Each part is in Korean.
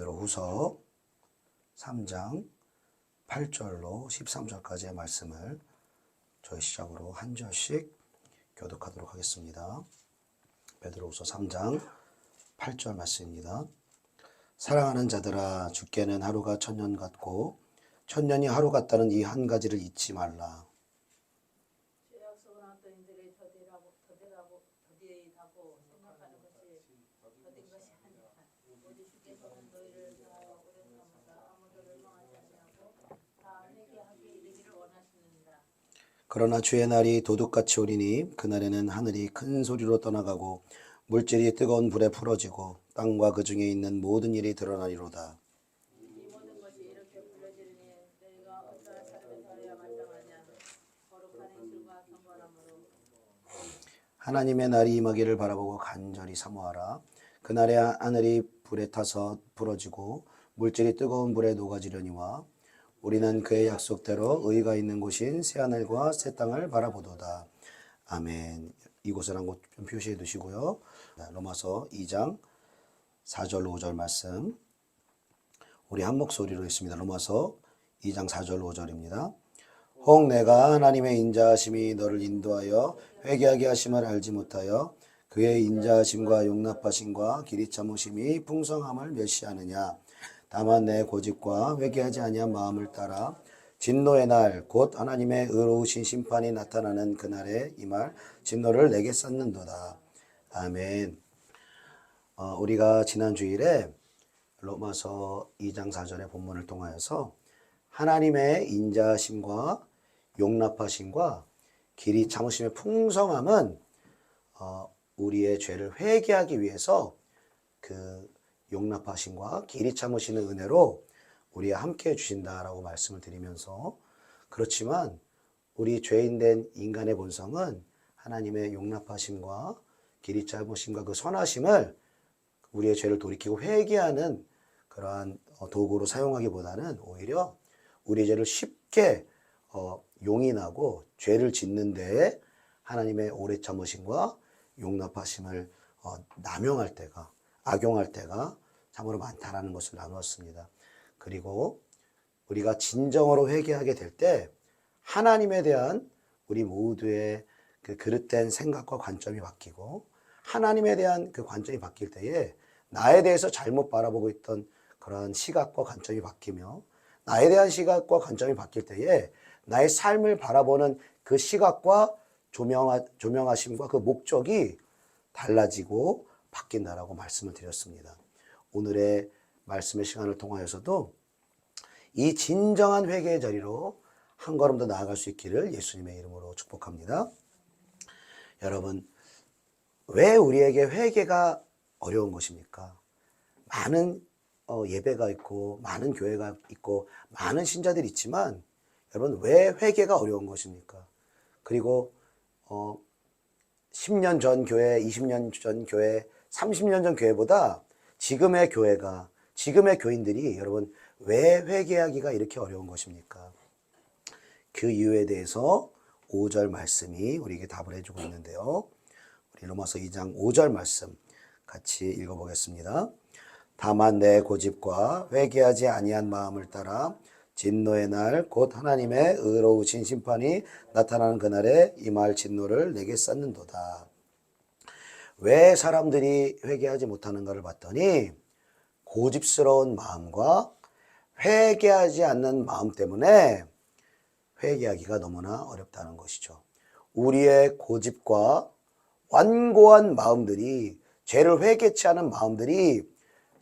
베드로후서 3장 8절로 13절까지의 말씀을 저희 시작으로 한 절씩 교독하도록 하겠습니다. 베드로후서 3장 8절 말씀입니다. 사랑하는 자들아, 주께는 하루가 천년 같고 천년이 하루 같다는 이 한 가지를 잊지 말라. 주 약속은 어떤 이들의 더디다고 생각하는 것이 더딘 것이 아니라 오직 주께서는 너희를 향하여 오래 참으사 아무도 멸망하지 아니하고 다 회개하게 이르기를 원하시느니라. 그러나 주의 날이 도둑같이 오리니 그날에는 하늘이 큰 소리로 떠나가고 물질이 뜨거운 불에 풀어지고 땅과 그 중에 있는 모든 일이 드러나리로다. 이 모든 것이 이렇게 불려지리니 너희가 어떠한 삶을 살아야 마땅하냐. 거룩한 행실과 경건함으로 하나님의 날이 임하기를 바라보고 간절히 사모하라. 그날에 하늘이 불에 타서 부러지고 물질이 뜨거운 불에 녹아지려니와 우리는 그의 약속대로 의가 있는 곳인 새하늘과 새 땅을 바라보도다. 아멘. 이곳을 한 곳 좀 표시해 두시고요. 로마서 2장 4절 5절 말씀 우리 한 목소리로 있습니다. 로마서 2장 4절 5절입니다. 혹 내가 하나님의 인자하심이 너를 인도하여 회개하게 하심을 알지 못하여 그의 인자하심과 용납하심과 길이 참으심이 풍성함을 멸시하느냐. 다만 내 고집과 회개하지 아니한 마음을 따라 진노의 날 곧 하나님의 의로우신 심판이 나타나는 그날에 임할 진노를 내게 쌓는도다. 아멘. 우리가 지난 주일에 로마서 2장 4절의 본문을 통하여서 하나님의 인자하심과 용납하심과 길이 참으심의 풍성함은 우리의 죄를 회개하기 위해서 그 용납하심과 길이 참으시는 은혜로 우리와 함께 해주신다라고 말씀을 드리면서, 그렇지만 우리 죄인된 인간의 본성은 하나님의 용납하심과 길이 참으심과 그 선하심을 우리의 죄를 돌이키고 회개하는 그러한 도구로 사용하기보다는 오히려 우리의 죄를 쉽게 용인하고 죄를 짓는 데에 하나님의 오래 참으심과 용납하심을 남용할 때가, 악용할 때가 참으로 많다라는 것을 나누었습니다. 그리고 우리가 진정으로 회개하게 될 때 하나님에 대한 우리 모두의 그 그릇된 생각과 관점이 바뀌고, 하나님에 대한 그 관점이 바뀔 때에 나에 대해서 잘못 바라보고 있던 그러한 시각과 관점이 바뀌며, 나에 대한 시각과 관점이 바뀔 때에 나의 삶을 바라보는 그 시각과 조명하심과 그 목적이 달라지고 바뀐다라고 말씀을 드렸습니다. 오늘의 말씀의 시간을 통하여서도 이 진정한 회개의 자리로 한 걸음 더 나아갈 수 있기를 예수님의 이름으로 축복합니다. 여러분, 왜 우리에게 회개가 어려운 것입니까? 많은 예배가 있고 많은 교회가 있고 많은 신자들이 있지만 여러분, 왜 회개가 어려운 것입니까? 그리고 10년 전 교회, 20년 전 교회, 30년 전 교회보다 지금의 교회가, 지금의 교인들이 여러분 왜 회개하기가 이렇게 어려운 것입니까? 그 이유에 대해서 5절 말씀이 우리에게 답을 해주고 있는데요. 우리 로마서 2장 5절 말씀 같이 읽어보겠습니다. 다만 내 고집과 회개하지 아니한 마음을 따라 진노의 날 곧 하나님의 의로우신 심판이 나타나는 그날에 임할 진노를 내게 쌓는도다. 왜 사람들이 회개하지 못하는가를 봤더니 고집스러운 마음과 회개하지 않는 마음 때문에 회개하기가 너무나 어렵다는 것이죠. 우리의 고집과 완고한 마음들이, 죄를 회개치 않은 마음들이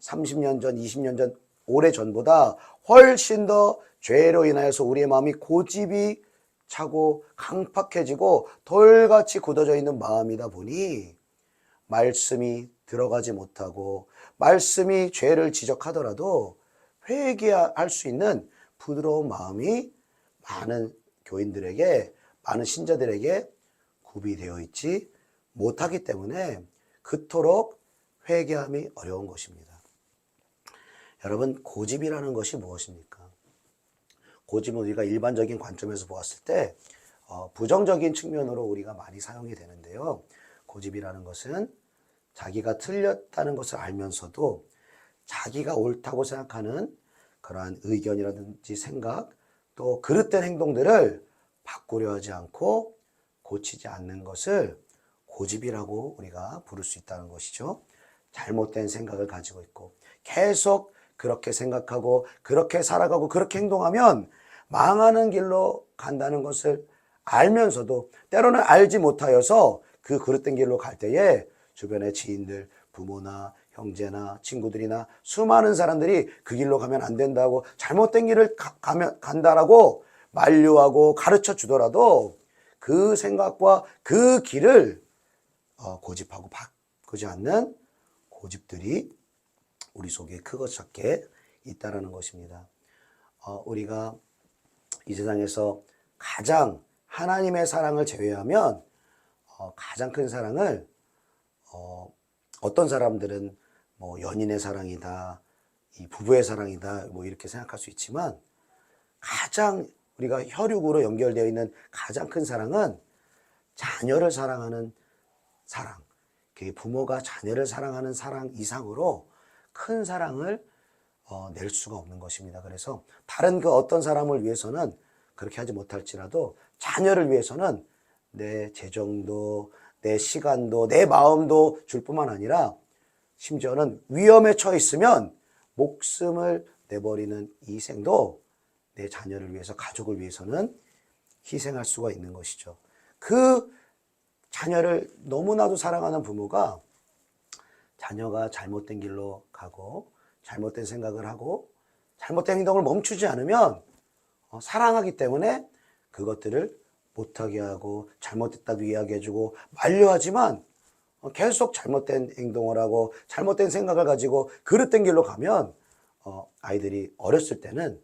30년 전, 20년 전, 오래전보다 훨씬 더 죄로 인하여서 우리의 마음이 고집이 차고 강팍해지고 돌같이 굳어져 있는 마음이다 보니 말씀이 들어가지 못하고 말씀이 죄를 지적하더라도 회개할 수 있는 부드러운 마음이 많은 교인들에게, 많은 신자들에게 구비되어 있지 못하기 때문에 그토록 회개함이 어려운 것입니다. 여러분, 고집이라는 것이 무엇입니까? 고집은 우리가 일반적인 관점에서 보았을 때 부정적인 측면으로 우리가 많이 사용이 되는데요. 고집이라는 것은 자기가 틀렸다는 것을 알면서도 자기가 옳다고 생각하는 그러한 의견이라든지 생각, 또 그릇된 행동들을 바꾸려 하지 않고 고치지 않는 것을 고집이라고 우리가 부를 수 있다는 것이죠. 잘못된 생각을 가지고 있고 계속 그렇게 생각하고 그렇게 살아가고 그렇게 행동하면 망하는 길로 간다는 것을 알면서도 때로는 알지 못하여서 그 그릇된 길로 갈 때에 주변의 지인들, 부모나 형제나 친구들이나 수많은 사람들이 그 길로 가면 안 된다고 잘못된 길을 간다라고 만류하고 가르쳐 주더라도 그 생각과 그 길을 고집하고 바꾸지 않는 고집들이 우리 속에 크고 작게 있다라는 것입니다. 우리가 이 세상에서 가장 하나님의 사랑을 제외하면 가장 큰 사랑을 어떤 사람들은 뭐 연인의 사랑이다, 이 부부의 사랑이다, 뭐 이렇게 생각할 수 있지만 가장 우리가 혈육으로 연결되어 있는 가장 큰 사랑은 자녀를 사랑하는 사랑, 부모가 자녀를 사랑하는 사랑 이상으로 큰 사랑을 낼 수가 없는 것입니다. 그래서 다른 그 어떤 사람을 위해서는 그렇게 하지 못할지라도 자녀를 위해서는 내 재정도, 내 시간도, 내 마음도 줄 뿐만 아니라 심지어는 위험에 처해 있으면 목숨을 내버리는 희생도 내 자녀를 위해서, 가족을 위해서는 희생할 수가 있는 것이죠. 그 자녀를 너무나도 사랑하는 부모가 자녀가 잘못된 길로 가고 잘못된 생각을 하고 잘못된 행동을 멈추지 않으면 사랑하기 때문에 그것들을 못하게 하고 잘못됐다고 이야기해주고 만류하지만 계속 잘못된 행동을 하고 잘못된 생각을 가지고 그릇된 길로 가면 아이들이 어렸을 때는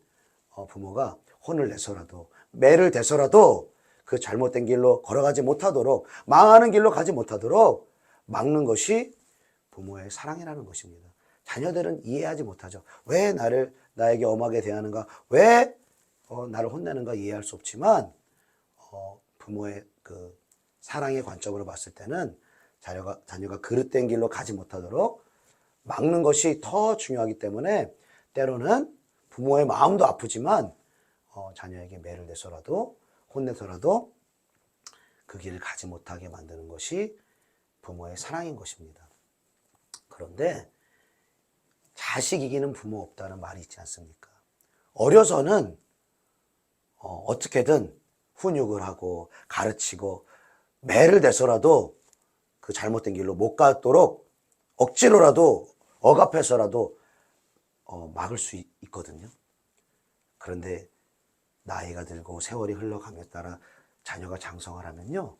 부모가 혼을 내서라도 매를 대서라도 그 잘못된 길로 걸어가지 못하도록, 망하는 길로 가지 못하도록 막는 것이 부모의 사랑이라는 것입니다. 자녀들은 이해하지 못하죠. 왜 나에게 엄하게 대하는가, 왜 나를 혼내는가 이해할 수 없지만 부모의 그 사랑의 관점으로 봤을 때는 자녀가 그릇된 길로 가지 못하도록 막는 것이 더 중요하기 때문에 때로는 부모의 마음도 아프지만 자녀에게 매를 내서라도 혼내서라도 그 길을 가지 못하게 만드는 것이 부모의 사랑인 것입니다. 그런데 자식 이기는 부모 없다는 말이 있지 않습니까? 어려서는 어떻게든 훈육을 하고 가르치고 매를 대서라도 그 잘못된 길로 못 가도록 억지로라도 억압해서라도 막을 수 있거든요. 그런데 나이가 들고 세월이 흘러감에 따라 자녀가 장성을 하면요,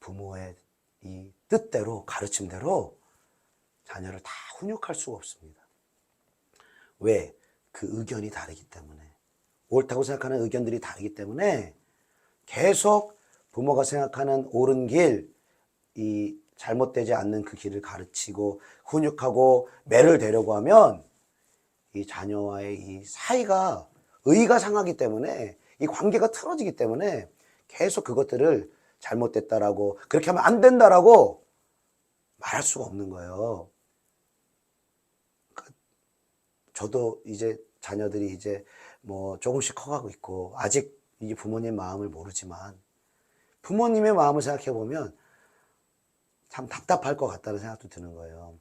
부모의 이 뜻대로, 가르침대로 자녀를 다 훈육할 수가 없습니다. 왜? 그 의견이 다르기 때문에, 옳다고 생각하는 의견들이 다르기 때문에 계속 부모가 생각하는 옳은 길, 이 잘못되지 않는 그 길을 가르치고 훈육하고 매를 대려고 하면 이 자녀와의 이 사이가, 의가 상하기 때문에, 이 관계가 틀어지기 때문에 계속 그것들을 잘못됐다라고, 그렇게 하면 안 된다라고 말할 수가 없는 거예요. 저도 이제 자녀들이 이제 뭐 조금씩 커가고 있고 아직 이게 부모님 마음을 모르지만 부모님의 마음을 생각해 보면 참 답답할 것 같다는 생각도 드는 거예요.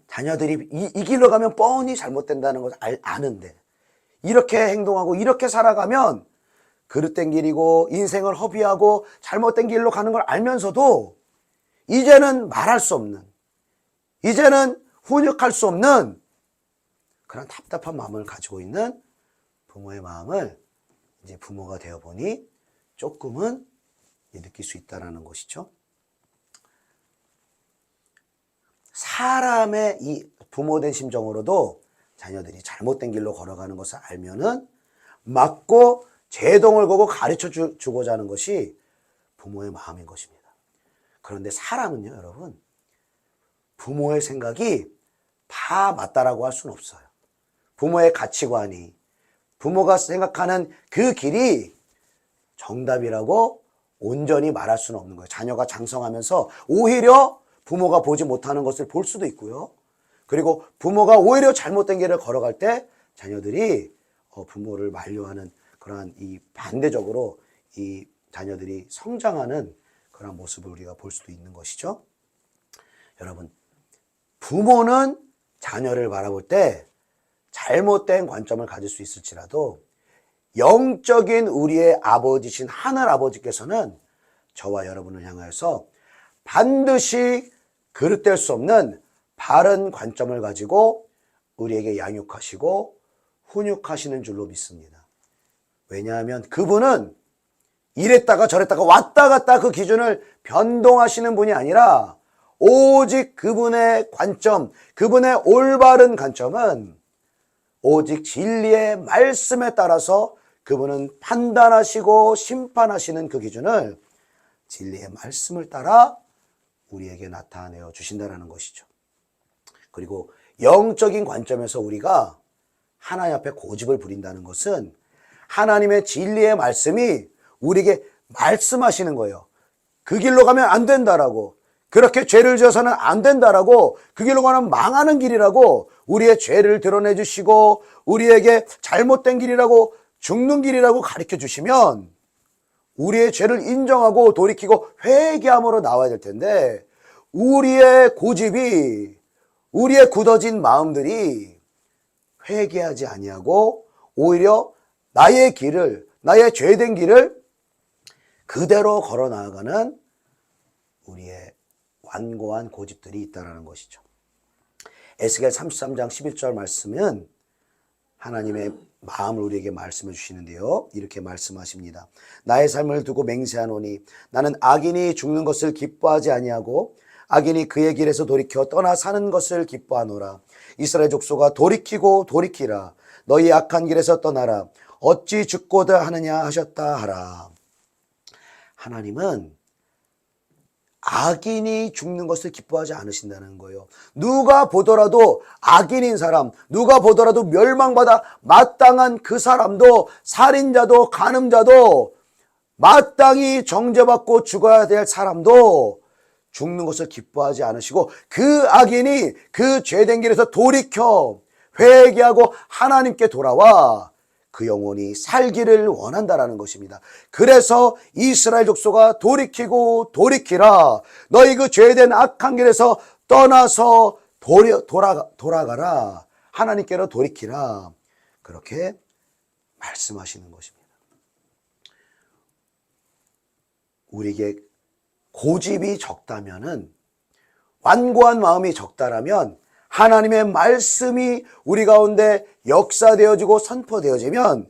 자녀들이 이 길로 가면 뻔히 잘못된다는 것을 아는데 이렇게 행동하고 이렇게 살아가면 그릇된 길이고 인생을 허비하고 잘못된 길로 가는 걸 알면서도 이제는 말할 수 없는, 이제는 훈육할 수 없는 그런 답답한 마음을 가지고 있는 부모의 마음을 이제 부모가 되어 보니 조금은 느낄 수 있다는 것이죠. 사람의 이 부모된 심정으로도 자녀들이 잘못된 길로 걸어가는 것을 알면은 막고 제동을 걸고 가르쳐 주고자 하는 것이 부모의 마음인 것입니다. 그런데 사람은요, 여러분, 부모의 생각이 다 맞다라고 할 수는 없어요. 부모의 가치관이, 부모가 생각하는 그 길이 정답이라고 온전히 말할 수는 없는 거예요. 자녀가 장성하면서 오히려 부모가 보지 못하는 것을 볼 수도 있고요. 그리고 부모가 오히려 잘못된 길을 걸어갈 때 자녀들이 부모를 만류하는 그러한 이 반대적으로 이 자녀들이 성장하는 그런 모습을 우리가 볼 수도 있는 것이죠. 여러분, 부모는 자녀를 바라볼 때 잘못된 관점을 가질 수 있을지라도 영적인 우리의 아버지신 하늘 아버지께서는 저와 여러분을 향하여서 반드시 그릇될 수 없는 바른 관점을 가지고 우리에게 양육하시고 훈육하시는 줄로 믿습니다. 왜냐하면 그분은 이랬다가 저랬다가 왔다 갔다 그 기준을 변동하시는 분이 아니라 오직 그분의 관점, 그분의 올바른 관점은 오직 진리의 말씀에 따라서 그분은 판단하시고 심판하시는 그 기준을 진리의 말씀을 따라 우리에게 나타내어 주신다는 것이죠. 그리고 영적인 관점에서 우리가 하나님 앞에 고집을 부린다는 것은 하나님의 진리의 말씀이 우리에게 말씀하시는 거예요. 그 길로 가면 안 된다라고, 그렇게 죄를 지어서는 안 된다라고, 그 길로 가면 망하는 길이라고 우리의 죄를 드러내 주시고 우리에게 잘못된 길이라고 죽는 길이라고 가르쳐 주시면 우리의 죄를 인정하고 돌이키고 회개함으로 나와야 될 텐데, 우리의 고집이, 우리의 굳어진 마음들이 회개하지 아니하고 오히려 나의 길을, 나의 죄된 길을 그대로 걸어 나아가는 우리의 완고한 고집들이 있다는 것이죠. 에스겔 33장 11절 말씀은 하나님의 마음을 우리에게 말씀해 주시는데요. 이렇게 말씀하십니다. 나의 삶을 두고 맹세하노니 나는 악인이 죽는 것을 기뻐하지 아니하고 악인이 그의 길에서 돌이켜 떠나 사는 것을 기뻐하노라. 이스라엘 족속아 돌이키고 돌이키라. 너희 악한 길에서 떠나라. 어찌 죽고자 하느냐 하셨다 하라. 하나님은 악인이 죽는 것을 기뻐하지 않으신다는 거예요. 누가 보더라도 악인인 사람, 누가 보더라도 멸망받아 마땅한 그 사람도, 살인자도 간음자도, 마땅히 정죄받고 죽어야 될 사람도 죽는 것을 기뻐하지 않으시고, 그 악인이 그 죄된 길에서 돌이켜 회개하고 하나님께 돌아와 그 영혼이 살기를 원한다라는 것입니다. 그래서 이스라엘 족속아 돌이키고 돌이키라. 너희 그 죄된 악한 길에서 떠나서 돌아가라. 하나님께로 돌이키라. 그렇게 말씀하시는 것입니다. 우리에게 고집이 적다면은, 완고한 마음이 적다라면, 하나님의 말씀이 우리 가운데 역사되어지고 선포되어지면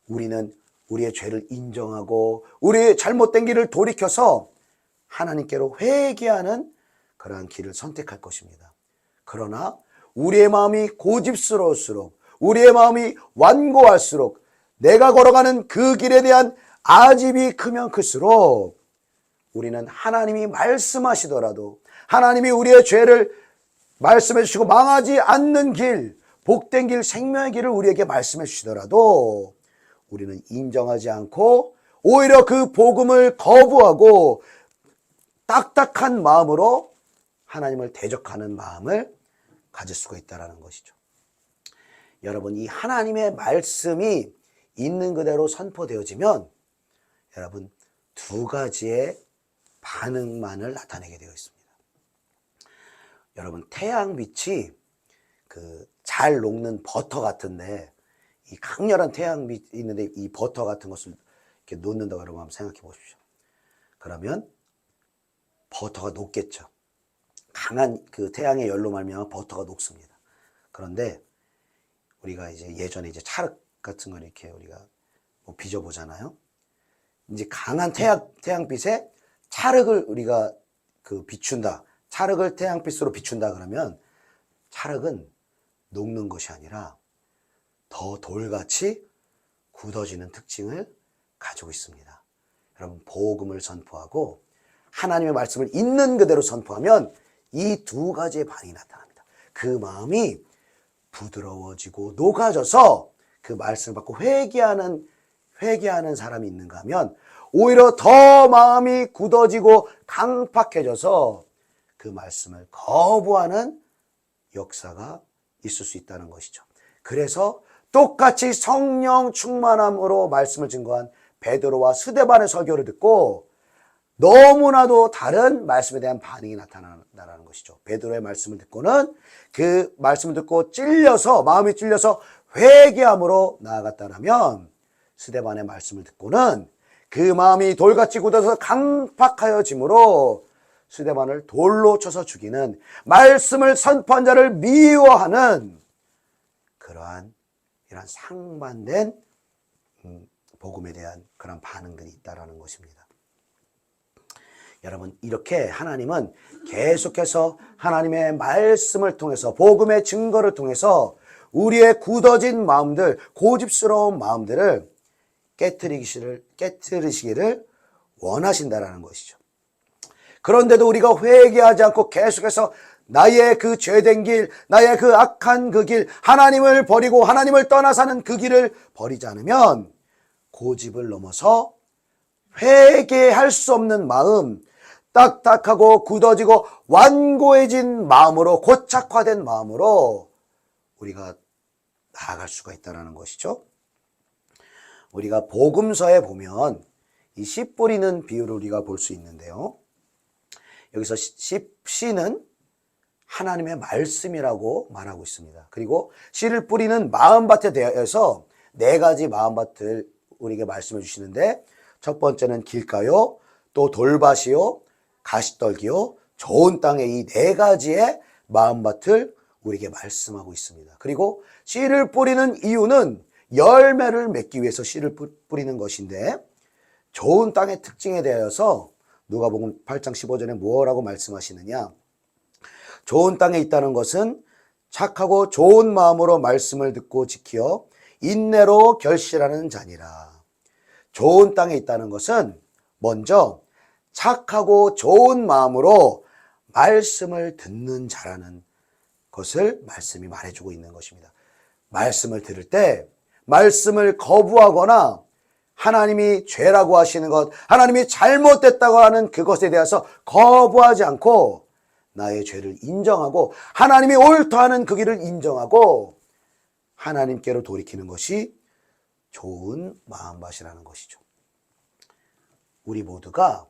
우리는 우리의 죄를 인정하고 우리의 잘못된 길을 돌이켜서 하나님께로 회개하는 그러한 길을 선택할 것입니다. 그러나 우리의 마음이 고집스러울수록, 우리의 마음이 완고할수록, 내가 걸어가는 그 길에 대한 아집이 크면 클수록 우리는 하나님이 말씀하시더라도, 하나님이 우리의 죄를 말씀해 주시고 망하지 않는 길, 복된 길, 생명의 길을 우리에게 말씀해 주시더라도 우리는 인정하지 않고 오히려 그 복음을 거부하고 딱딱한 마음으로 하나님을 대적하는 마음을 가질 수가 있다는 것이죠. 여러분, 이 하나님의 말씀이 있는 그대로 선포되어지면 여러분 두 가지의 반응만을 나타내게 되어 있습니다. 여러분, 태양빛이 잘 녹는 버터 같은데, 이 강렬한 태양빛이 있는데 이 버터 같은 것을 이렇게 놓는다고 여러분 한번 생각해 보십시오. 그러면 버터가 녹겠죠. 강한 그 태양의 열로 말미암아 버터가 녹습니다. 그런데 우리가 이제 예전에 이제 찰흙 같은 걸 이렇게 우리가 뭐 빚어보잖아요. 이제 강한 태양빛에 찰흙을 우리가 비춘다. 찰흙을 태양빛으로 비춘다 그러면 찰흙은 녹는 것이 아니라 더 돌같이 굳어지는 특징을 가지고 있습니다. 여러분, 복음을 선포하고 하나님의 말씀을 있는 그대로 선포하면 이 두 가지의 반응이 나타납니다. 그 마음이 부드러워지고 녹아져서 그 말씀을 받고 회개하는 사람이 있는가 하면 오히려 더 마음이 굳어지고 강팍해져서 그 말씀을 거부하는 역사가 있을 수 있다는 것이죠. 그래서 똑같이 성령 충만함으로 말씀을 증거한 베드로와 스데반의 설교를 듣고 너무나도 다른 말씀에 대한 반응이 나타난다는 것이죠. 베드로의 말씀을 듣고는 그 말씀을 듣고 마음이 찔려서 회개함으로 나아갔다면 스데반의 말씀을 듣고는 그 마음이 돌같이 굳어서 강팍하여짐으로 스데반을 돌로 쳐서 죽이는, 말씀을 선포한 자를 미워하는 이런 상반된 복음에 대한 그런 반응들이 있다는 것입니다. 여러분, 이렇게 하나님은 계속해서 하나님의 말씀을 통해서, 복음의 증거를 통해서 우리의 굳어진 마음들, 고집스러운 마음들을 깨트리시기를 원하신다라는 것이죠. 그런데도 우리가 회개하지 않고 계속해서 나의 그 죄된 길, 나의 그 악한 그 길, 하나님을 버리고 하나님을 떠나 사는 그 길을 버리지 않으면 고집을 넘어서 회개할 수 없는 마음, 딱딱하고 굳어지고 완고해진 마음으로, 고착화된 마음으로 우리가 나아갈 수가 있다는 것이죠. 우리가 복음서에 보면 이 씨 뿌리는 비유를 우리가 볼 수 있는데요. 여기서 씨는 하나님의 말씀이라고 말하고 있습니다. 그리고 씨를 뿌리는 마음밭에 대해서 4가지 마음밭을 우리에게 말씀해 주시는데, 첫 번째는 길가요, 또 돌밭이요, 가시떨기요, 좋은 땅에, 이 4가지의 마음밭을 우리에게 말씀하고 있습니다. 그리고 씨를 뿌리는 이유는 열매를 맺기 위해서 씨를 뿌리는 것인데, 좋은 땅의 특징에 대해서 누가복음 8장 15절에 뭐라고 말씀하시느냐? 좋은 땅에 있다는 것은 착하고 좋은 마음으로 말씀을 듣고 지켜 인내로 결실하는 자니라. 좋은 땅에 있다는 것은 먼저 착하고 좋은 마음으로 말씀을 듣는 자라는 것을 말씀이 말해주고 있는 것입니다. 말씀을 들을 때 말씀을 거부하거나 하나님이 죄라고 하시는 것, 하나님이 잘못됐다고 하는 그것에 대해서 거부하지 않고 나의 죄를 인정하고 하나님이 옳다는 그 길을 인정하고 하나님께로 돌이키는 것이 좋은 마음밭이라는 것이죠. 우리 모두가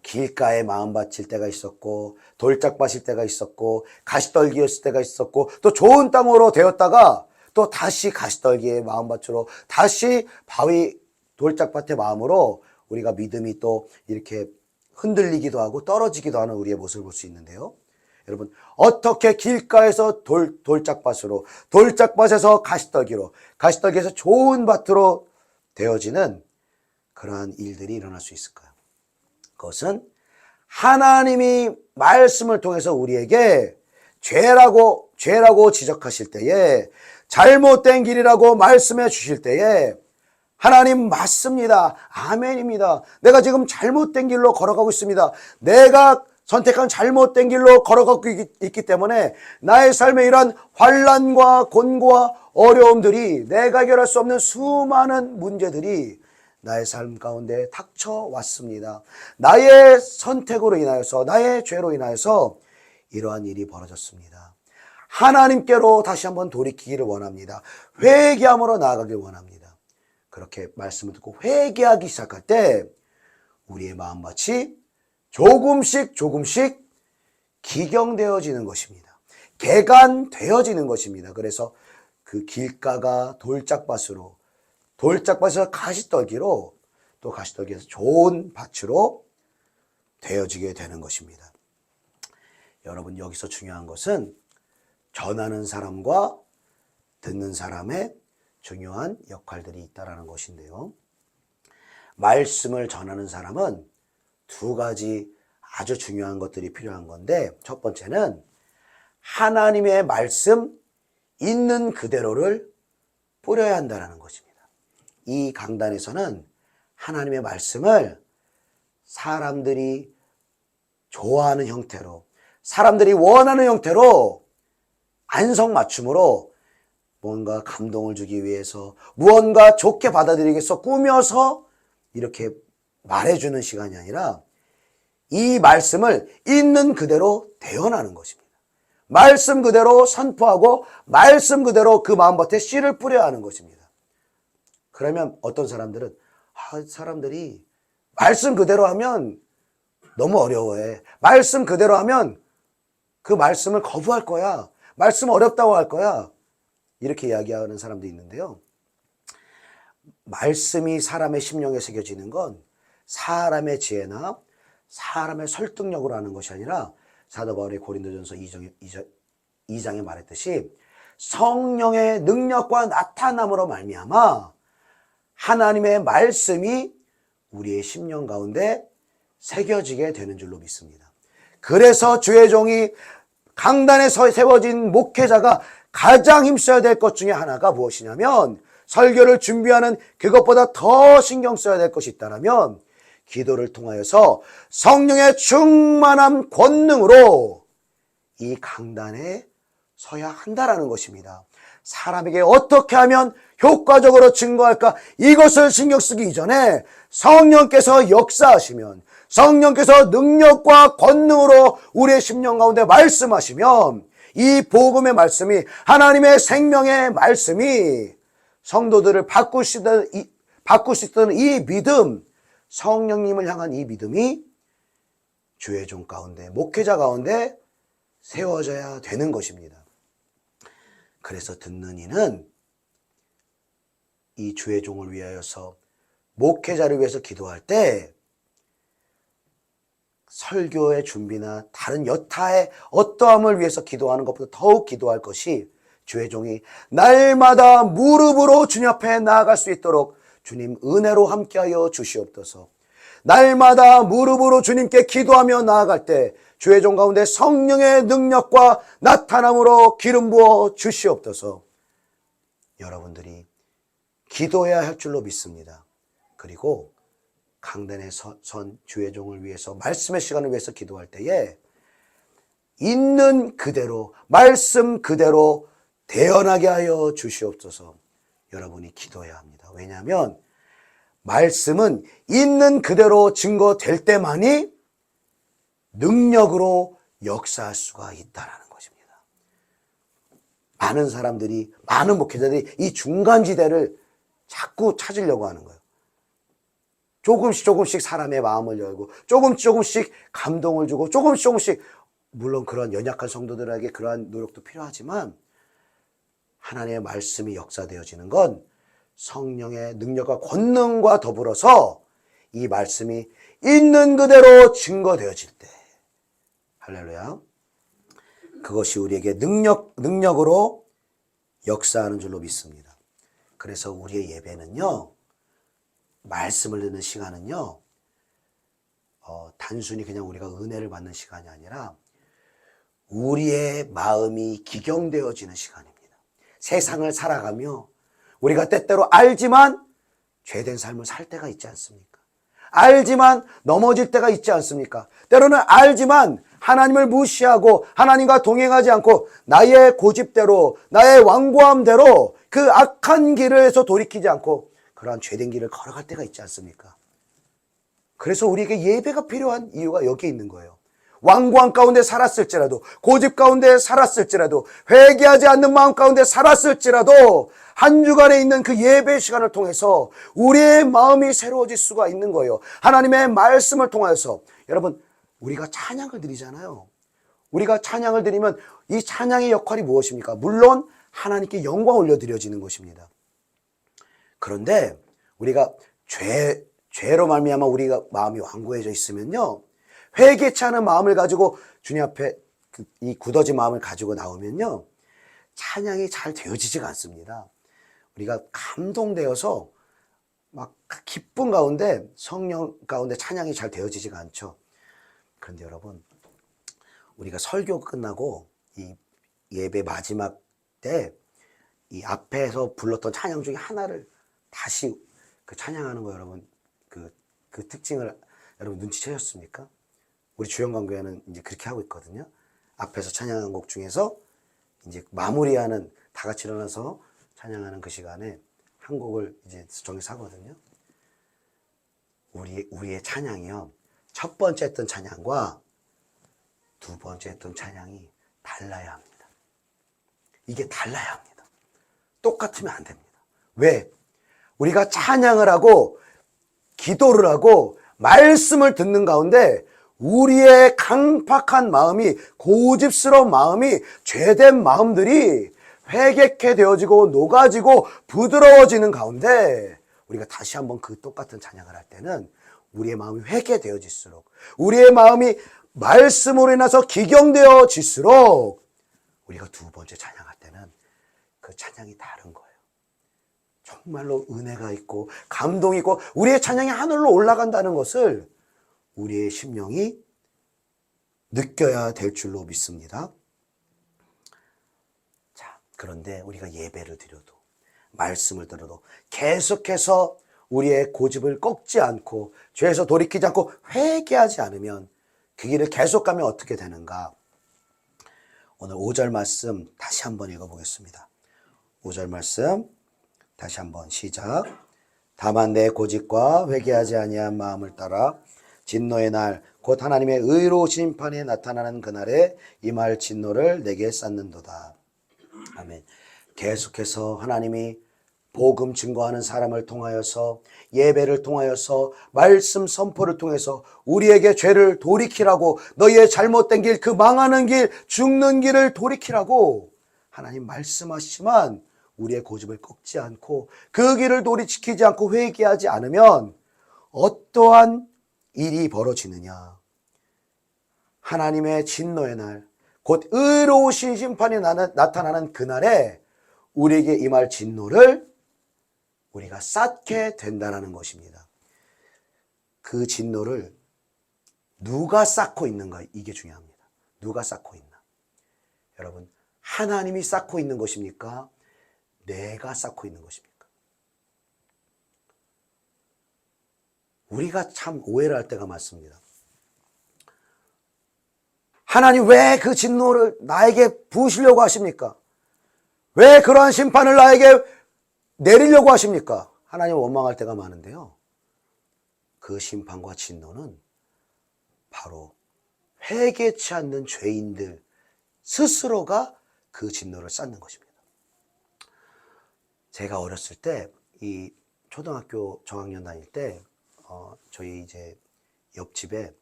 길가에 마음밭일 때가 있었고, 돌짝밭일 때가 있었고, 가시떨기였을 때가 있었고, 또 좋은 땅으로 되었다가 또 다시 가시떨기의 마음밭으로, 다시 바위 돌짝밭의 마음으로 우리가 믿음이 또 이렇게 흔들리기도 하고 떨어지기도 하는 우리의 모습을 볼 수 있는데요. 여러분, 어떻게 길가에서 돌짝밭으로, 돌짝밭에서 가시떨기로, 가시떨기에서 좋은 밭으로 되어지는 그러한 일들이 일어날 수 있을까요? 그것은 하나님이 말씀을 통해서 우리에게 죄라고 지적하실 때에, 잘못된 길이라고 말씀해 주실 때에 하나님 맞습니다. 아멘입니다. 내가 지금 잘못된 길로 걸어가고 있습니다. 내가 선택한 잘못된 길로 걸어가고 있기 때문에 나의 삶에 이러한 환난과 곤고와 어려움들이, 내가 해결할 수 없는 수많은 문제들이 나의 삶 가운데 닥쳐왔습니다. 나의 선택으로 인하여서, 나의 죄로 인하여서 이러한 일이 벌어졌습니다. 하나님께로 다시 한번 돌이키기를 원합니다. 회개함으로 나아가길 원합니다. 그렇게 말씀을 듣고 회개하기 시작할 때 우리의 마음밭이 조금씩 기경되어지는 것입니다. 개간되어지는 것입니다. 그래서 그 길가가 돌짝밭으로, 돌짝밭에서 가시떨기로, 또 가시떨기에서 좋은 밭으로 되어지게 되는 것입니다. 여러분, 여기서 중요한 것은 전하는 사람과 듣는 사람의 중요한 역할들이 있다는 것인데요. 말씀을 전하는 사람은 2가지 아주 중요한 것들이 필요한 건데, 첫 번째는 하나님의 말씀 있는 그대로를 뿌려야 한다는 것입니다. 이 강단에서는 하나님의 말씀을 사람들이 좋아하는 형태로, 사람들이 원하는 형태로 안성맞춤으로 뭔가 감동을 주기 위해서, 무언가 좋게 받아들이기 위해서 꾸며서 이렇게 말해주는 시간이 아니라 이 말씀을 있는 그대로 대언하는 것입니다. 말씀 그대로 선포하고 말씀 그대로 그 마음밭에 씨를 뿌려야 하는 것입니다. 그러면 어떤 사람들은 사람들이 말씀 그대로 하면 너무 어려워해. 말씀 그대로 하면 그 말씀을 거부할 거야. 말씀 어렵다고 할 거야. 이렇게 이야기하는 사람도 있는데요. 말씀이 사람의 심령에 새겨지는 건 사람의 지혜나 사람의 설득력으로 하는 것이 아니라 사도 바울이 고린도전서 2장에 말했듯이 성령의 능력과 나타남으로 말미암아 하나님의 말씀이 우리의 심령 가운데 새겨지게 되는 줄로 믿습니다. 그래서 주의 종이 강단에 세워진 목회자가 가장 힘써야 될 것 중에 하나가 무엇이냐면 설교를 준비하는 그것보다 더 신경 써야 될 것이 있다면 기도를 통하여서 성령의 충만한 권능으로 이 강단에 서야 한다라는 것입니다. 사람에게 어떻게 하면 효과적으로 증거할까? 이것을 신경 쓰기 이전에 성령께서 역사하시면, 성령께서 능력과 권능으로 우리의 심령 가운데 말씀하시면 이 복음의 말씀이, 하나님의 생명의 말씀이 성도들을 바꿀 수 있다는 이 믿음, 성령님을 향한 이 믿음이 주의 종 가운데, 목회자 가운데 세워져야 되는 것입니다. 그래서 듣는 이는 이 주의 종을 위하여서, 목회자를 위해서 기도할 때 설교의 준비나 다른 여타의 어떠함을 위해서 기도하는 것보다 더욱 기도할 것이, 주의 종이 날마다 무릎으로 주님 앞에 나아갈 수 있도록 주님 은혜로 함께하여 주시옵소서. 날마다 무릎으로 주님께 기도하며 나아갈 때 주의 종 가운데 성령의 능력과 나타남으로 기름 부어 주시옵소서. 여러분들이 기도해야 할 줄로 믿습니다. 그리고 강단에 선 주의 종을 위해서, 말씀의 시간을 위해서 기도할 때에 있는 그대로, 말씀 그대로 대언하게 하여 주시옵소서. 여러분이 기도해야 합니다. 왜냐하면 말씀은 있는 그대로 증거될 때만이 능력으로 역사할 수가 있다는 것입니다. 많은 사람들이, 많은 목회자들이 이 중간지대를 자꾸 찾으려고 하는 거예요. 조금씩 사람의 마음을 열고 조금씩 감동을 주고 조금씩, 물론 그런 연약한 성도들에게 그러한 노력도 필요하지만 하나님의 말씀이 역사되어지는 건 성령의 능력과 권능과 더불어서 이 말씀이 있는 그대로 증거되어질 때, 할렐루야, 그것이 우리에게 능력으로 역사하는 줄로 믿습니다. 그래서 우리의 예배는요, 말씀을 듣는 시간은요, 단순히 그냥 우리가 은혜를 받는 시간이 아니라 우리의 마음이 기경되어지는 시간입니다. 세상을 살아가며 우리가 때때로 알지만 죄된 삶을 살 때가 있지 않습니까? 알지만 넘어질 때가 있지 않습니까? 때로는 알지만 하나님을 무시하고 하나님과 동행하지 않고 나의 고집대로, 나의 완고함대로 그 악한 길에서 돌이키지 않고 그러한 죄된 길을 걸어갈 때가 있지 않습니까? 그래서 우리에게 예배가 필요한 이유가 여기에 있는 거예요. 완고함 가운데 살았을지라도, 고집 가운데 살았을지라도, 회개하지 않는 마음 가운데 살았을지라도 한 주간에 있는 그 예배 시간을 통해서 우리의 마음이 새로워질 수가 있는 거예요. 하나님의 말씀을 통해서. 여러분, 우리가 찬양을 드리잖아요. 우리가 찬양을 드리면 이 찬양의 역할이 무엇입니까? 물론 하나님께 영광 올려드려지는 것입니다. 그런데 우리가 죄로 말미암아 우리가 마음이 완고해져 있으면요, 회개치 않은 마음을 가지고 주님 앞에 이 굳어진 마음을 가지고 나오면요, 찬양이 잘 되어지지가 않습니다. 우리가 감동되어서 막 기쁨 가운데, 성령 가운데 찬양이 잘 되어지지가 않죠. 그런데 여러분, 우리가 설교 끝나고 이 예배 마지막 때 이 앞에서 불렀던 찬양 중에 하나를 다시 그 찬양하는 거, 여러분 그 특징을 여러분 눈치채셨습니까? 우리 주영광교회는 이제 그렇게 하고 있거든요. 앞에서 찬양한 곡 중에서 이제 마무리하는, 다 같이 일어나서 찬양하는 그 시간에 한 곡을 이제 정해서 하거든요. 우리의 찬양이요, 첫 번째 했던 찬양과 두 번째 했던 찬양이 달라야 합니다. 이게 달라야 합니다. 똑같으면 안 됩니다. 왜? 우리가 찬양을 하고 기도를 하고 말씀을 듣는 가운데 우리의 강팍한 마음이, 고집스러운 마음이, 죄된 마음들이 회개케 되어지고 녹아지고 부드러워지는 가운데 우리가 다시 한번 그 똑같은 찬양을 할 때는 우리의 마음이 회개되어질수록, 우리의 마음이 말씀으로 인해서 기경되어질수록 우리가 두 번째 찬양할 때는 그 찬양이 다른 거예요. 정말로 은혜가 있고 감동이 있고 우리의 찬양이 하늘로 올라간다는 것을 우리의 심령이 느껴야 될 줄로 믿습니다. 자, 그런데 우리가 예배를 드려도 말씀을 들어도 계속해서 우리의 고집을 꺾지 않고 죄에서 돌이키지 않고 회개하지 않으면 그 길을 계속 가면 어떻게 되는가? 오늘 5절 말씀 다시 한번 읽어보겠습니다. 5절 말씀 다시 한번 시작. 다만 내 고집과 회개하지 아니한 마음을 따라 진노의 날 곧 하나님의 의로운 심판에 나타나는 그날에 임할 진노를 내게 쌓는도다. 아멘. 계속해서 하나님이 복음 증거하는 사람을 통하여서, 예배를 통하여서, 말씀 선포를 통해서 우리에게 죄를 돌이키라고, 너희의 잘못된 길, 그 망하는 길, 죽는 길을 돌이키라고 하나님 말씀하시지만 우리의 고집을 꺾지 않고 그 길을 돌이키지 않고 회개하지 않으면 어떠한 일이 벌어지느냐? 하나님의 진노의 날, 곧 의로우신 심판이 나타나는 그날에 우리에게 임할 진노를 우리가 쌓게 된다는 것입니다. 그 진노를 누가 쌓고 있는가? 이게 중요합니다. 누가 쌓고 있나? 여러분, 하나님이 쌓고 있는 것입니까? 내가 쌓고 있는 것입니까? 우리가 참 오해를 할 때가 많습니다. 하나님 왜 그 진노를 나에게 부으시려고 하십니까? 왜 그러한 심판을 나에게 내리려고 하십니까? 하나님 원망할 때가 많은데요. 그 심판과 진노는 바로 회개치 않는 죄인들 스스로가 그 진노를 쌓는 것입니다. 제가 어렸을 때, 이 초등학교 저학년 다닐 때, 저희 이제 옆집에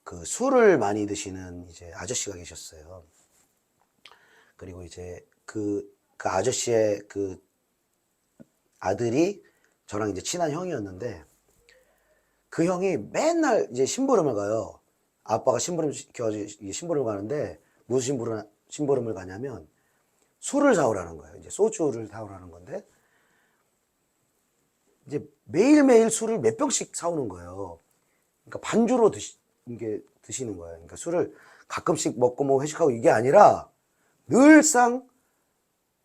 그 술을 많이 드시는 이제 아저씨가 계셨어요. 그리고 이제 그 아저씨의 그 아들이 저랑 이제 친한 형이었는데, 그 형이 맨날 이제 심부름을 가요. 아빠가 심부름 시켜가지고 심부름을 가는데, 무슨 심부름을 가냐면 술을 사오라는 거예요. 이제 소주를 사오라는 건데, 이제 매일매일 술을 몇 병씩 사오는 거예요. 그러니까 반주로 드시는 거예요. 그러니까 술을 가끔씩 먹고 뭐 회식하고 이게 아니라 늘상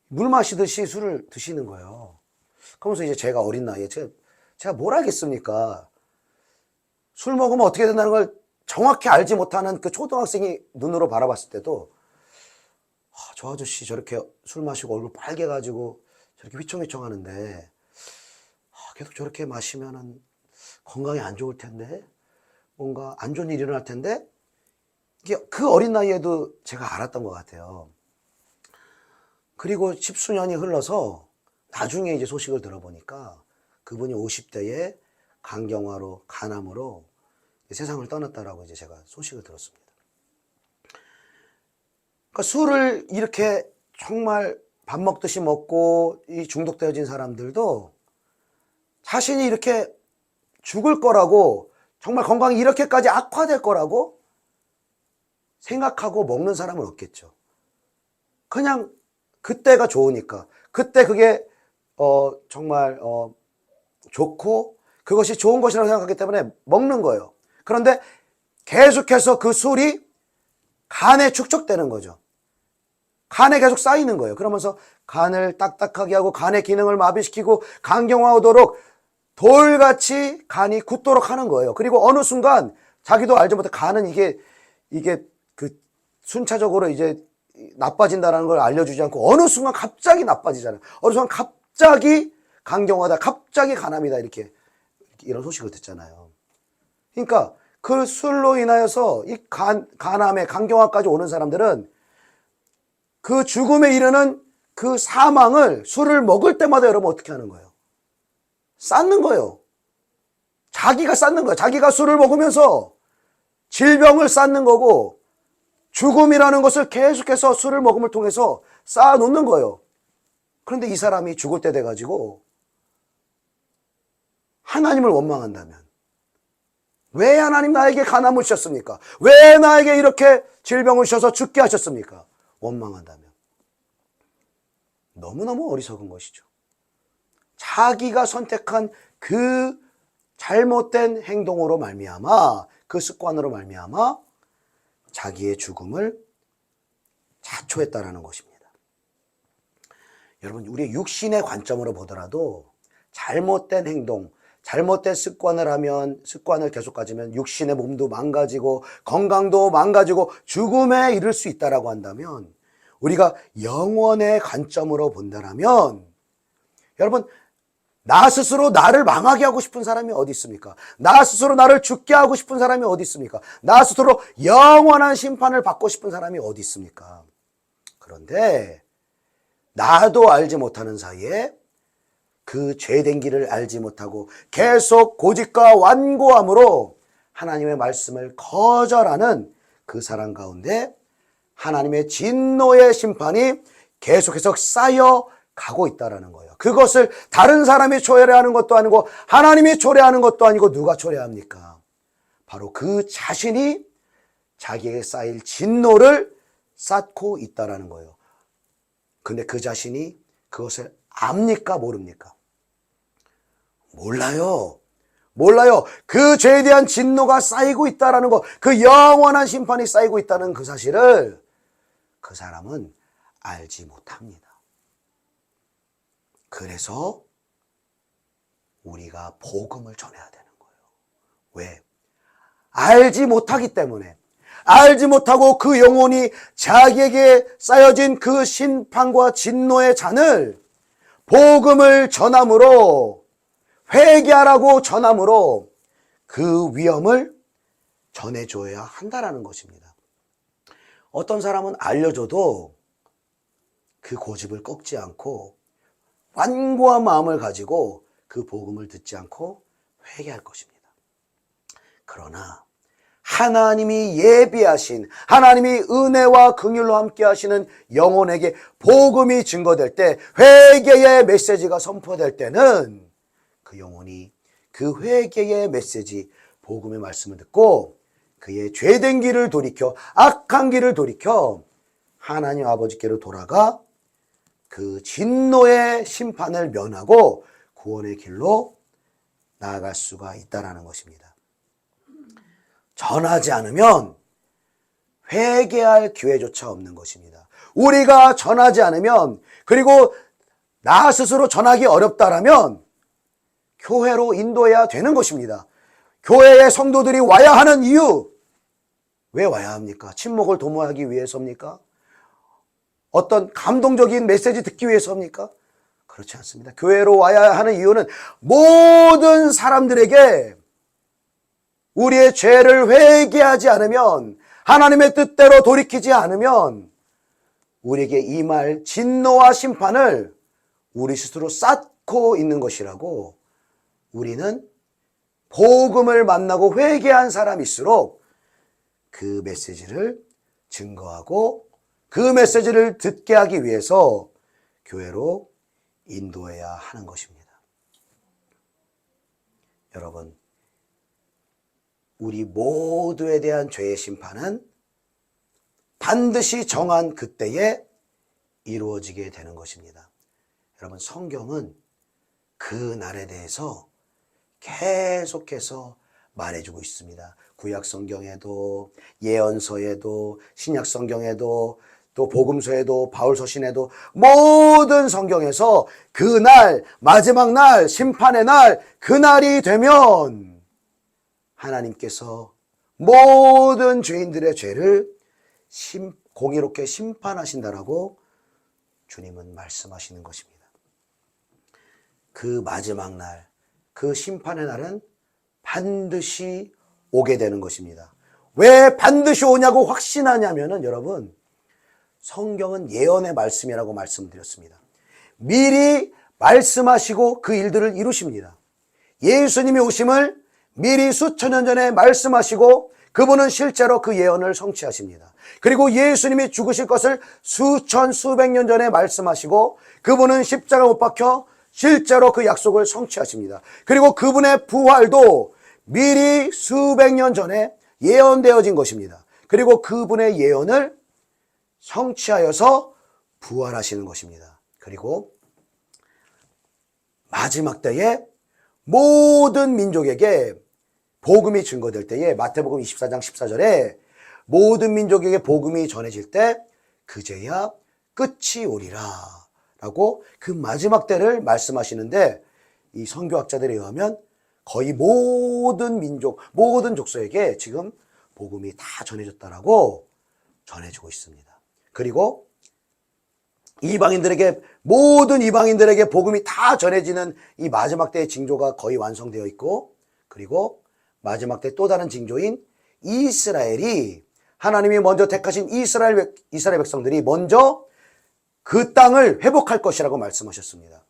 물 마시듯이 술을 드시는 거예요. 그러면서 이제 제가 어린 나이에 제가 뭘 알겠습니까? 술 먹으면 어떻게 된다는 걸 정확히 알지 못하는 그 초등학생이 눈으로 바라봤을 때도, 저 아저씨 저렇게 술 마시고 얼굴 빨개가지고 저렇게 휘청휘청 하는데, 계속 저렇게 마시면은 건강에 안 좋을 텐데, 뭔가 안 좋은 일이 일어날 텐데, 이게 그 어린 나이에도 제가 알았던 것 같아요. 그리고 십수년이 흘러서 나중에 이제 소식을 들어보니까 그분이 50대에 간경화로, 간암으로 세상을 떠났다라고 이제 제가 소식을 들었습니다. 그러니까 술을 이렇게 정말 밥 먹듯이 먹고 이 중독되어진 사람들도 자신이 이렇게 죽을 거라고, 정말 건강이 이렇게까지 악화될 거라고 생각하고 먹는 사람은 없겠죠. 그냥 그때가 좋으니까, 그때 그게 정말 좋고 그것이 좋은 것이라고 생각하기 때문에 먹는 거예요. 그런데 계속해서 그 술이 간에 축적되는 거죠. 간에 계속 쌓이는 거예요. 그러면서 간을 딱딱하게 하고 간의 기능을 마비시키고 간경화 오도록 돌같이 간이 굳도록 하는 거예요. 그리고 어느 순간 자기도 알지 못해 간은 이게 그 순차적으로 이제 나빠진다는 걸 알려주지 않고 어느 순간 갑자기 나빠지잖아요. 어느 순간 갑자기 간경화다, 갑자기 간암이다, 이런 소식을 듣잖아요. 그러니까 그 술로 인하여서 이 간암에 간경화까지 오는 사람들은 그 죽음에 이르는 그 사망을 술을 먹을 때마다 여러분 어떻게 하는 거예요? 쌓는 거예요. 자기가 쌓는 거예요. 자기가 술을 먹으면서 질병을 쌓는 거고 죽음이라는 것을 계속해서 술을 먹음을 통해서 쌓아놓는 거예요. 그런데 이 사람이 죽을 때 돼가지고 하나님을 원망한다면 왜 하나님 나에게 간암을 주셨습니까? 왜 나에게 이렇게 질병을 주셔서 죽게 하셨습니까? 원망한다면 너무너무 어리석은 것이죠. 자기가 선택한 그 잘못된 행동으로 말미암아 그 습관으로 말미암아 자기의 죽음을 자초했다라는 것입니다. 여러분 우리의 육신의 관점으로 보더라도 잘못된 행동, 잘못된 습관을 하면 습관을 계속 가지면 육신의 몸도 망가지고 건강도 망가지고 죽음에 이를 수 있다라고 한다면 우리가 영원의 관점으로 본다면 여러분 나 스스로 나를 망하게 하고 싶은 사람이 어디 있습니까? 나 스스로 나를 죽게 하고 싶은 사람이 어디 있습니까? 나 스스로 영원한 심판을 받고 싶은 사람이 어디 있습니까? 그런데 나도 알지 못하는 사이에 그 죄된 길을 알지 못하고 계속 고집과 완고함으로 하나님의 말씀을 거절하는 그 사람 가운데 하나님의 진노의 심판이 계속해서 쌓여가고 있다는 거예요. 그것을 다른 사람이 초래하는 것도 아니고 하나님이 초래하는 것도 아니고 누가 초래합니까? 바로 그 자신이 자기에게 쌓일 진노를 쌓고 있다는 거예요. 근데 그 자신이 그것을 압니까? 모릅니까? 몰라요. 그 죄에 대한 진노가 쌓이고 있다는 것, 그 영원한 심판이 쌓이고 있다는 그 사실을 그 사람은 알지 못합니다. 그래서 우리가 복음을 전해야 되는 거예요. 왜? 알지 못하기 때문에. 알지 못하고 그 영혼이 자기에게 쌓여진 그 심판과 진노의 잔을 복음을 전함으로 회개하라고 전함으로 그 위험을 전해줘야 한다는 것입니다. 어떤 사람은 알려줘도 그 고집을 꺾지 않고 완고한 마음을 가지고 그 복음을 듣지 않고 회개할 것입니다. 그러나 하나님이 예비하신 하나님이 은혜와 긍휼로 함께 하시는 영혼에게 복음이 증거될 때 회개의 메시지가 선포될 때는 그 영혼이 그 회개의 메시지 복음의 말씀을 듣고 그의 죄된 길을 돌이켜 악한 길을 돌이켜 하나님 아버지께로 돌아가 그 진노의 심판을 면하고 구원의 길로 나아갈 수가 있다는 것입니다. 전하지 않으면 회개할 기회조차 없는 것입니다. 우리가 전하지 않으면 그리고 나 스스로 전하기 어렵다라면 교회로 인도해야 되는 것입니다. 교회에 성도들이 와야 하는 이유 왜 와야 합니까? 친목을 도모하기 위해서입니까? 어떤 감동적인 메시지 듣기 위해서입니까? 그렇지 않습니다. 교회로 와야 하는 이유는 모든 사람들에게 우리의 죄를 회개하지 않으면 하나님의 뜻대로 돌이키지 않으면 우리에게 임할 진노와 심판을 우리 스스로 쌓고 있는 것이라고 우리는 복음을 만나고 회개한 사람일수록 그 메시지를 증거하고 그 메시지를 듣게 하기 위해서 교회로 인도해야 하는 것입니다. 여러분, 우리 모두에 대한 죄의 심판은 반드시 정한 그때에 이루어지게 되는 것입니다. 여러분, 성경은 그 날에 대해서 계속해서 말해주고 있습니다. 구약 성경에도 예언서에도 신약 성경에도 또 복음서에도 바울 서신에도 모든 성경에서 그 날 마지막 날 심판의 날 그날이 되면 하나님께서 모든 죄인들의 죄를 공의롭게 심판하신다라고 주님은 말씀하시는 것입니다. 그 마지막 날, 그 심판의 날은 반드시 오게 되는 것입니다. 왜 반드시 오냐고 확신하냐면은 여러분, 성경은 예언의 말씀이라고 말씀드렸습니다. 미리 말씀하시고 그 일들을 이루십니다. 예수님이 오심을 미리 수천 년 전에 말씀하시고 그분은 실제로 그 예언을 성취하십니다. 그리고 예수님이 죽으실 것을 수천 수백 년 전에 말씀하시고 그분은 십자가 못 박혀 실제로 그 약속을 성취하십니다. 그리고 그분의 부활도 미리 수백 년 전에 예언되어진 것입니다. 그리고 그분의 예언을 성취하여서 부활하시는 것입니다. 그리고 마지막 때에 모든 민족에게 복음이 증거될 때에 마태복음 24장 14절에 모든 민족에게 복음이 전해질 때 그제야 끝이 오리라 라고 그 마지막 때를 말씀하시는데, 이 선교학자들에 의하면 거의 모든 민족, 모든 족속에게 지금 복음이 다 전해졌다라고 전해지고 있습니다. 그리고 이방인들에게, 모든 이방인들에게 복음이 다 전해지는 이 마지막 때의 징조가 거의 완성되어 있고, 그리고 마지막 때 또 다른 징조인 이스라엘이, 하나님이 먼저 택하신 이스라엘 백성들이 먼저 그 땅을 회복할 것이라고 말씀하셨습니다.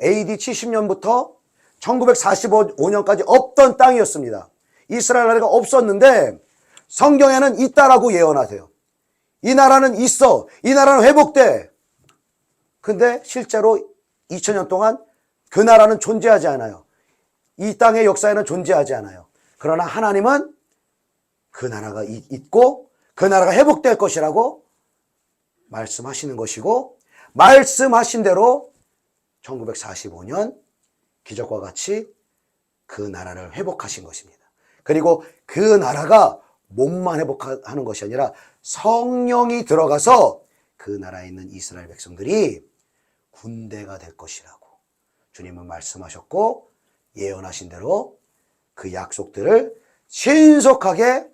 AD 70년부터 1945년까지 없던 땅이었습니다. 이스라엘 나라가 없었는데 성경에는 있다라고 예언하세요. 이 나라는 있어. 이 나라는 회복돼. 근데 실제로 2000년 동안 그 나라는 존재하지 않아요. 이 땅의 역사에는 존재하지 않아요. 그러나 하나님은 그 나라가 있고 그 나라가 회복될 것이라고 말씀하시는 것이고, 말씀하신 대로 1945년 기적과 같이 그 나라를 회복하신 것입니다. 그리고 그 나라가 몸만 회복하는 것이 아니라 성령이 들어가서 그 나라에 있는 이스라엘 백성들이 군대가 될 것이라고 주님은 말씀하셨고, 예언하신 대로 그 약속들을 신속하게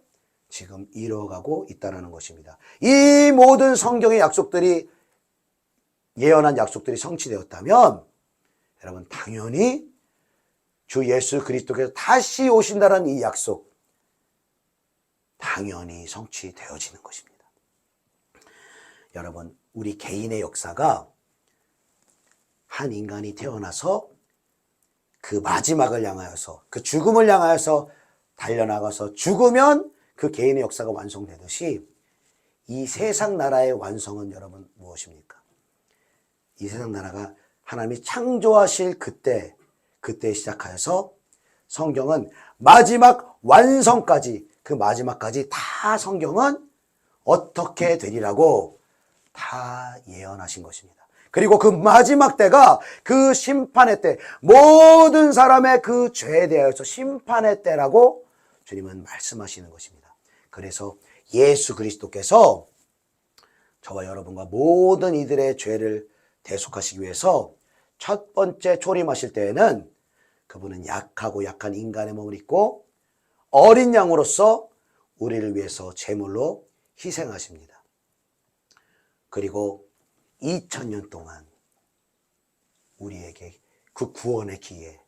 지금 이뤄가고 있다는 것입니다. 이 모든 성경의 약속들이, 예언한 약속들이 성취되었다면 여러분, 당연히 주 예수 그리스도께서 다시 오신다는 이 약속 당연히 성취되어지는 것입니다. 여러분, 우리 개인의 역사가 한 인간이 태어나서 그 마지막을 향하여서, 그 죽음을 향하여서 달려나가서 죽으면 그 개인의 역사가 완성되듯이 이 세상 나라의 완성은 여러분 무엇입니까? 이 세상 나라가 하나님이 창조하실 그때 시작하여서 성경은 마지막 완성까지, 그 마지막까지 다 성경은 어떻게 되리라고 다 예언하신 것입니다. 그리고 그 마지막 때가 그 심판의 때, 모든 사람의 그 죄에 대하여서 심판의 때라고 주님은 말씀하시는 것입니다. 그래서 예수 그리스도께서 저와 여러분과 모든 이들의 죄를 대속하시기 위해서 첫 번째 초림하실 때에는 그분은 약하고 약한 인간의 몸을 입고 어린 양으로서 우리를 위해서 제물로 희생하십니다. 그리고 2000년 동안 우리에게 그 구원의 기회,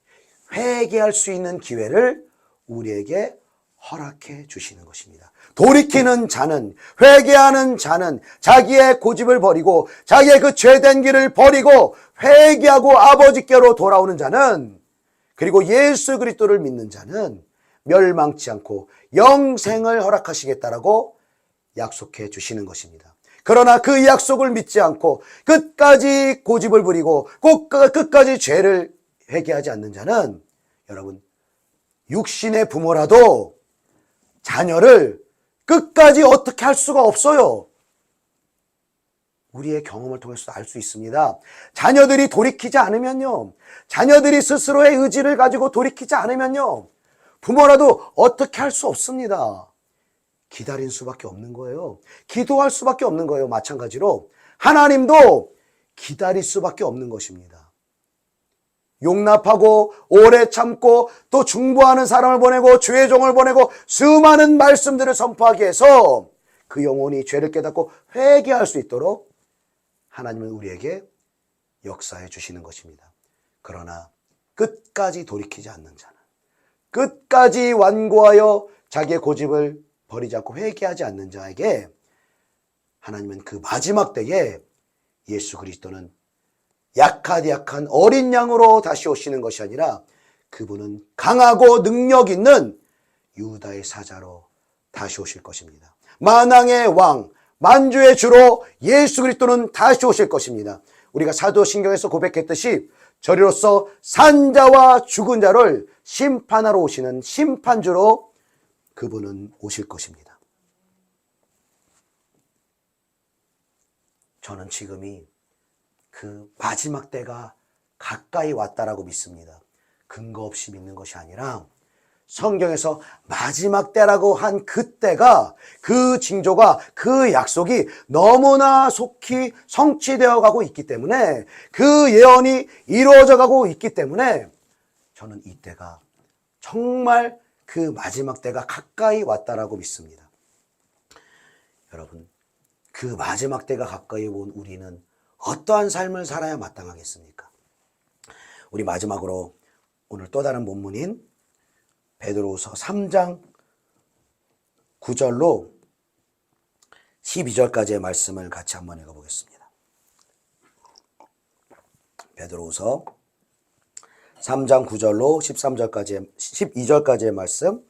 회개할 수 있는 기회를 우리에게 허락해 주시는 것입니다. 돌이키는 자는, 회개하는 자는 자기의 고집을 버리고 자기의 그 죄된 길을 버리고 회개하고 아버지께로 돌아오는 자는, 그리고 예수 그리스도를 믿는 자는 멸망치 않고 영생을 허락하시겠다라고 약속해 주시는 것입니다. 그러나 그 약속을 믿지 않고 끝까지 고집을 부리고 끝까지 죄를 회개하지 않는 자는, 여러분, 육신의 부모라도 자녀를 끝까지 어떻게 할 수가 없어요. 우리의 경험을 통해서도 알 수 있습니다. 자녀들이 돌이키지 않으면요, 자녀들이 스스로의 의지를 가지고 돌이키지 않으면요, 부모라도 어떻게 할 수 없습니다. 기다릴 수밖에 없는 거예요. 기도할 수밖에 없는 거예요. 마찬가지로 하나님도 기다릴 수밖에 없는 것입니다. 용납하고 오래 참고 또 중보하는 사람을 보내고 주의 종을 보내고 수많은 말씀들을 선포하기 위해서 그 영혼이 죄를 깨닫고 회개할 수 있도록 하나님은 우리에게 역사해 주시는 것입니다. 그러나 끝까지 돌이키지 않는 자는, 끝까지 완고하여 자기의 고집을 버리지 않고 회개하지 않는 자에게 하나님은 그 마지막 때에 예수 그리스도는 약한 어린 양으로 다시 오시는 것이 아니라 그분은 강하고 능력 있는 유다의 사자로 다시 오실 것입니다. 만왕의 왕, 만주의 주로 예수 그리스도는 다시 오실 것입니다. 우리가 사도신경에서 고백했듯이 저리로서 산자와 죽은 자를 심판하러 오시는 심판주로 그분은 오실 것입니다. 저는 지금이 그 마지막 때가 가까이 왔다라고 믿습니다. 근거 없이 믿는 것이 아니라 성경에서 마지막 때라고 한 그때가, 그 징조가, 그 약속이 너무나 속히 성취되어 가고 있기 때문에, 그 예언이 이루어져 가고 있기 때문에 저는 이때가 정말 그 마지막 때가 가까이 왔다라고 믿습니다. 여러분, 그 마지막 때가 가까이 온 우리는 어떠한 삶을 살아야 마땅하겠습니까? 우리 마지막으로 오늘 또 다른 본문인 베드로후서 3장 9절로 12절까지의 말씀을 같이 한번 읽어보겠습니다. 베드로후서 3장 9절로 12절까지의 말씀,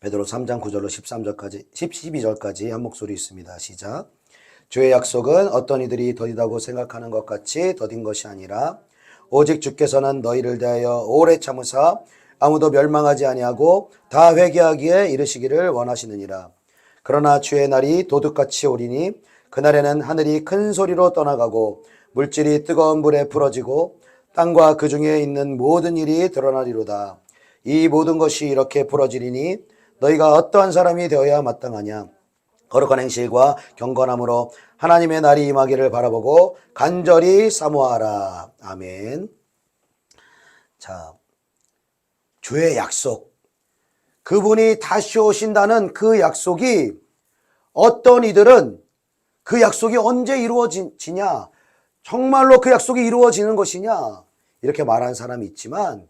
베드로후서 3장 9절로 12절까지 한 목소리 있습니다. 시작. 주의 약속은 어떤 이들이 더디다고 생각하는 것 같이 더딘 것이 아니라 오직 주께서는 너희를 대하여 오래 참으사 아무도 멸망하지 아니하고 다 회개하기에 이르시기를 원하시느니라. 그러나 주의 날이 도둑같이 오리니 그날에는 하늘이 큰 소리로 떠나가고 물질이 뜨거운 불에 풀어지고 땅과 그 중에 있는 모든 일이 드러나리로다. 이 모든 것이 이렇게 풀어지리니 너희가 어떠한 사람이 되어야 마땅하냐. 거룩한 행실과 경건함으로 하나님의 날이 임하기를 바라보고 간절히 사모하라. 아멘. 자, 주의 약속, 그분이 다시 오신다는 그 약속이 어떤 이들은 그 약속이 언제 이루어지냐, 정말로 그 약속이 이루어지는 것이냐, 이렇게 말하는 사람이 있지만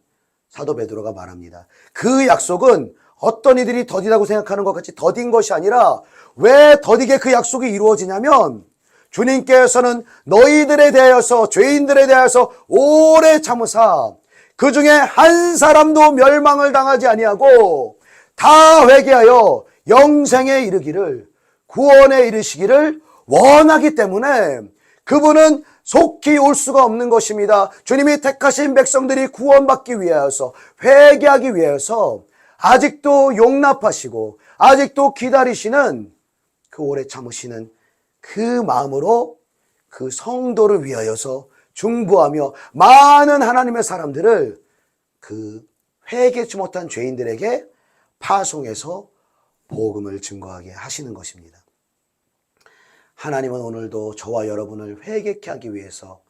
사도 베드로가 말합니다. 그 약속은 어떤 이들이 더디다고 생각하는 것 같이 더딘 것이 아니라, 왜 더디게 그 약속이 이루어지냐면 주님께서는 너희들에 대하여서, 죄인들에 대하여서 오래 참으사 그 중에 한 사람도 멸망을 당하지 아니하고 다 회개하여 영생에 이르기를, 구원에 이르시기를 원하기 때문에 그분은 속히 올 수가 없는 것입니다. 주님이 택하신 백성들이 구원받기 위하여서, 회개하기 위해서 아직도 용납하시고 아직도 기다리시는, 그 오래 참으시는 그 마음으로 그 성도를 위하여서 중보하며 많은 하나님의 사람들을 그 회개치 못한 죄인들에게 파송해서 복음을 증거하게 하시는 것입니다. 하나님은 오늘도 저와 여러분을 회개케 하기 위해서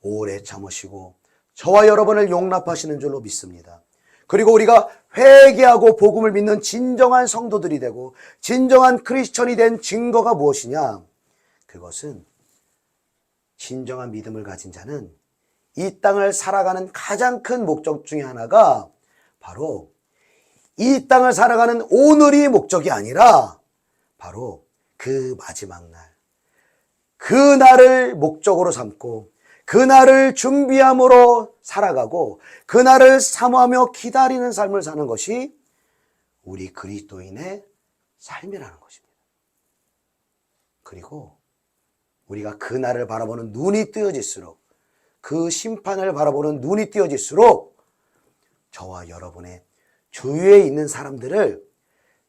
오래 참으시고 저와 여러분을 용납하시는 줄로 믿습니다. 그리고 우리가 회개하고 복음을 믿는 진정한 성도들이 되고 진정한 크리스천이 된 증거가 무엇이냐? 그것은 진정한 믿음을 가진 자는 이 땅을 살아가는 가장 큰 목적 중에 하나가 바로 이 땅을 살아가는 오늘이 목적이 아니라 바로 그 마지막 날, 그날을 목적으로 삼고 그날을 준비함으로 살아가고 그날을 사모하며 기다리는 삶을 사는 것이 우리 그리스도인의 삶이라는 것입니다. 그리고 우리가 그날을 바라보는 눈이 뜨여질수록, 그 심판을 바라보는 눈이 뜨여질수록 저와 여러분의 주위에 있는 사람들을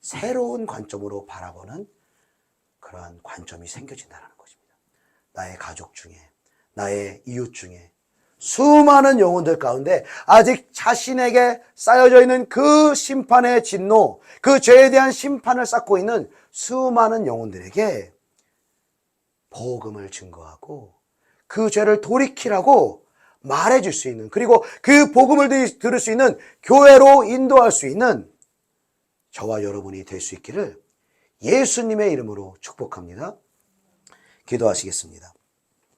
새로운 관점으로 바라보는 그러한 관점이 생겨진다는 것입니다. 나의 가족 중에, 나의 이웃 중에 수많은 영혼들 가운데 아직 자신에게 쌓여져 있는 그 심판의 진노, 그 죄에 대한 심판을 쌓고 있는 수많은 영혼들에게 복음을 증거하고 그 죄를 돌이키라고 말해줄 수 있는, 그리고 그 복음을 들을 수 있는 교회로 인도할 수 있는 저와 여러분이 될 수 있기를 예수님의 이름으로 축복합니다. 기도하시겠습니다.